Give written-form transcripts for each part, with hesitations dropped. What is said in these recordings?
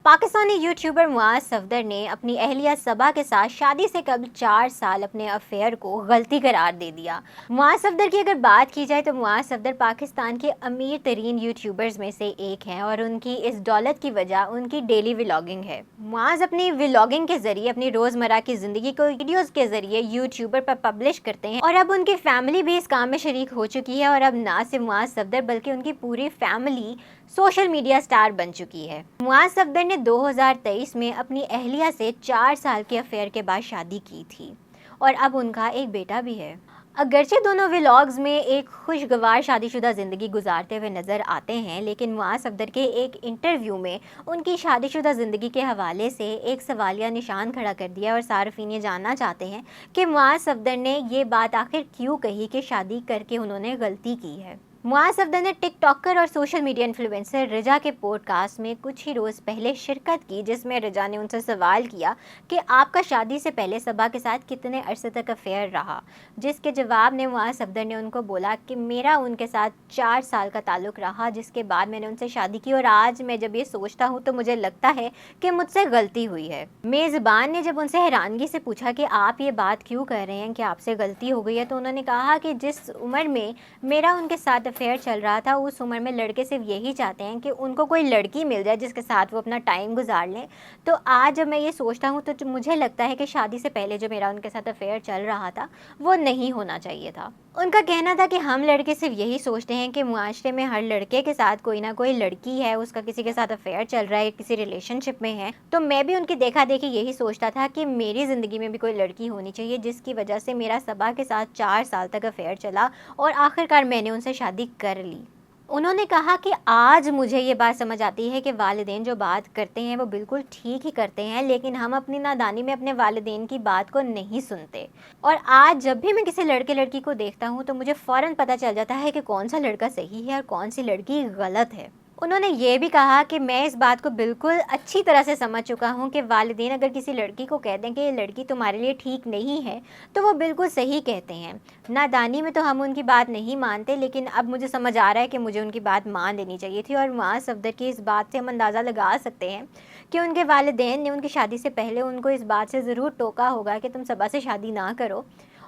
Pakistani YouTuber معاذ صفدر نے اپنی اہلیہ صبا کے ساتھ شادی سے قبل 4 سال اپنے افیئر کو غلطی قرار دے دیا۔ معاذ صفدر کی اگر بات کی جائے تو معاذ صفدر پاکستان کے امیر ترین یوٹیوبرز میں سے ایک ہیں اور ان کی اس دولت کی وجہ ان کی ڈیلی ولاگنگ ہے۔ معاذ اپنی ولاگنگ کے ذریعے اپنی روزمرہ کی زندگی کو ویڈیوز کے ذریعے یوٹیوبر پر پبلش کرتے ہیں اور اب ان کی فیملی بھی اس کام میں شریک ہو چکی ہے اور اب نہ صرف معاذ صفدر بلکہ ان کی پوری فیملی سوشل میڈیا سٹار بن چکی ہے۔ معاذ صفدر نے 2023 میں اپنی اہلیہ سے 4 سال کے افیئر کے بعد شادی کی تھی اور اب ان کا ایک بیٹا بھی ہے۔ اگرچہ دونوں ولاگز میں ایک خوشگوار شادی شدہ زندگی گزارتے ہوئے نظر آتے ہیں، لیکن معاذ صفدر کے ایک انٹرویو میں ان کی شادی شدہ زندگی کے حوالے سے ایک سوالیہ نشان کھڑا کر دیا اور صارفین یہ جاننا چاہتے ہیں کہ معاذ صفدر نے یہ بات آخر کیوں کہی کہ شادی کر کے انہوں نے غلطی کی ہے۔ معاذ صفدر نے ٹک ٹاکر اور سوشل میڈیا انفلوئنسر رجا کے پوڈ کاسٹ میں کچھ ہی روز پہلے شرکت کی، جس میں رجا نے ان سے سوال کیا کہ آپ کا شادی سے پہلے صبا کے ساتھ کتنے عرصے تک افیئر رہا، جس کے جواب میں معاذ صفدر نے ان کو بولا کہ میرا ان کے ساتھ 4 سال کا تعلق رہا، جس کے بعد میں نے ان سے شادی کی اور آج میں جب یہ سوچتا ہوں تو مجھے لگتا ہے کہ مجھ سے غلطی ہوئی ہے۔ میزبان نے جب ان سے حیرانگی سے پوچھا کہ آپ یہ بات کیوں کہہ رہے ہیں کہ آپ سے غلطی ہو گئی ہے، تو انہوں نے کہا کہ جس عمر میں میرا ان کے ساتھ افیئر چل رہا تھا اس عمر میں لڑکے صرف یہی چاہتے ہیں کہ ان کو کوئی لڑکی مل جائے جس کے ساتھ وہ اپنا ٹائم گزار لیں، تو آج جب میں یہ سوچتا ہوں تو مجھے لگتا ہے کہ شادی سے پہلے جو میرا ان کے ساتھ افیئر چل رہا تھا وہ نہیں ہونا چاہیے تھا۔ ان کا کہنا تھا کہ ہم لڑکے صرف یہی سوچتے ہیں کہ معاشرے میں ہر لڑکے کے ساتھ کوئی نہ کوئی لڑکی ہے، اس کا کسی کے ساتھ افیئر چل رہا ہے، کسی ریلیشن شپ میں ہے، تو میں بھی ان کی دیکھا دیکھی یہی سوچتا تھا کہ میری زندگی میں بھی کوئی لڑکی ہونی چاہیے، جس کی وجہ سے میرا صبا کے ساتھ 4 سال تک افیئر چلا اور آخرکار میں نے ان سے شادی کر لی۔ انہوں نے کہا کہ آج مجھے یہ بات سمجھ آتی ہے کہ والدین جو بات کرتے ہیں وہ بالکل ٹھیک ہی کرتے ہیں، لیکن ہم اپنی نادانی میں اپنے والدین کی بات کو نہیں سنتے، اور آج جب بھی میں کسی لڑکے لڑکی کو دیکھتا ہوں تو مجھے فوراً پتہ چل جاتا ہے کہ کون سا لڑکا صحیح ہے اور کون سی لڑکی غلط ہے۔ انہوں نے یہ بھی کہا کہ میں اس بات کو بالکل اچھی طرح سے سمجھ چکا ہوں کہ والدین اگر کسی لڑکی کو کہہ دیں کہ یہ لڑکی تمہارے لیے ٹھیک نہیں ہے تو وہ بالکل صحیح کہتے ہیں۔ نادانی میں تو ہم ان کی بات نہیں مانتے، لیکن اب مجھے سمجھ آ رہا ہے کہ مجھے ان کی بات مان لینی چاہیے تھی، اور معاذ صفدر کی اس بات سے ہم اندازہ لگا سکتے ہیں کہ ان کے والدین نے ان کی شادی سے پہلے ان کو اس بات سے ضرور ٹوکا ہوگا کہ تم صبا سے شادی نہ کرو،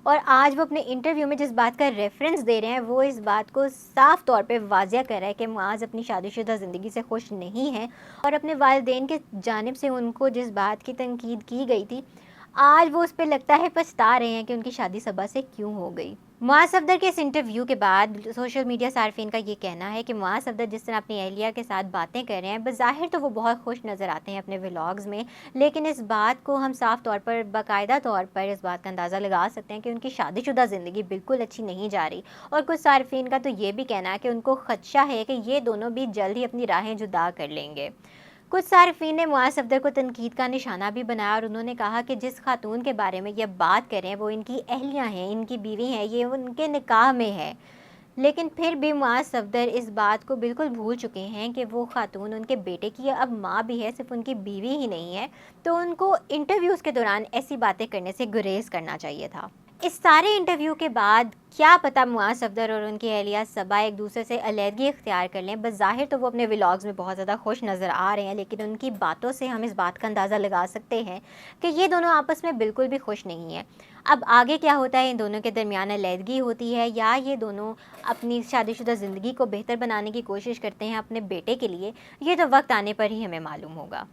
اور آج وہ اپنے انٹرویو میں جس بات کا ریفرنس دے رہے ہیں وہ اس بات کو صاف طور پہ واضح کر رہا ہے کہ معاذ اپنی شادی شدہ زندگی سے خوش نہیں ہیں، اور اپنے والدین کی جانب سے ان کو جس بات کی تنقید کی گئی تھی آج وہ اس پہ لگتا ہے پچھتا رہے ہیں کہ ان کی شادی صبا سے کیوں ہو گئی۔ معاذ صفدر کے اس انٹرویو کے بعد سوشل میڈیا صارفین کا یہ کہنا ہے کہ معاذ صفدر جس طرح اپنی اہلیہ کے ساتھ باتیں کر رہے ہیں، بظاہر تو وہ بہت خوش نظر آتے ہیں اپنے ولاگز میں، لیکن اس بات کو ہم صاف طور پر باقاعدہ طور پر اس بات کا اندازہ لگا سکتے ہیں کہ ان کی شادی شدہ زندگی بالکل اچھی نہیں جا رہی، اور کچھ صارفین کا تو یہ بھی کہنا ہے کہ ان کو خدشہ ہے کہ یہ دونوں بھی جلد ہی اپنی راہیں جدا کر لیں گے۔ کچھ صارفین نے معاذ صفدر کو تنقید کا نشانہ بھی بنایا اور انہوں نے کہا کہ جس خاتون کے بارے میں یہ بات کریں وہ ان کی اہلیہ ہیں، ان کی بیوی ہیں، یہ ان کے نکاح میں ہے، لیکن پھر بھی معاذ صفدر اس بات کو بالکل بھول چکے ہیں کہ وہ خاتون ان کے بیٹے کی اب ماں بھی ہے، صرف ان کی بیوی ہی نہیں ہے، تو ان کو انٹرویوز کے دوران ایسی باتیں کرنے سے گریز کرنا چاہیے تھا۔ اس سارے انٹرویو کے بعد کیا پتہ معاذ صفدر اور ان کی اہلیہ صبا ایک دوسرے سے علیحدگی اختیار کر لیں۔ بظاہر تو وہ اپنے ولاگز میں بہت زیادہ خوش نظر آ رہے ہیں، لیکن ان کی باتوں سے ہم اس بات کا اندازہ لگا سکتے ہیں کہ یہ دونوں آپس میں بالکل بھی خوش نہیں ہیں۔ اب آگے کیا ہوتا ہے، ان دونوں کے درمیان علیحدگی ہوتی ہے یا یہ دونوں اپنی شادی شدہ زندگی کو بہتر بنانے کی کوشش کرتے ہیں اپنے بیٹے کے لیے، یہ تو وقت آنے پر ہی ہمیں معلوم ہوگا۔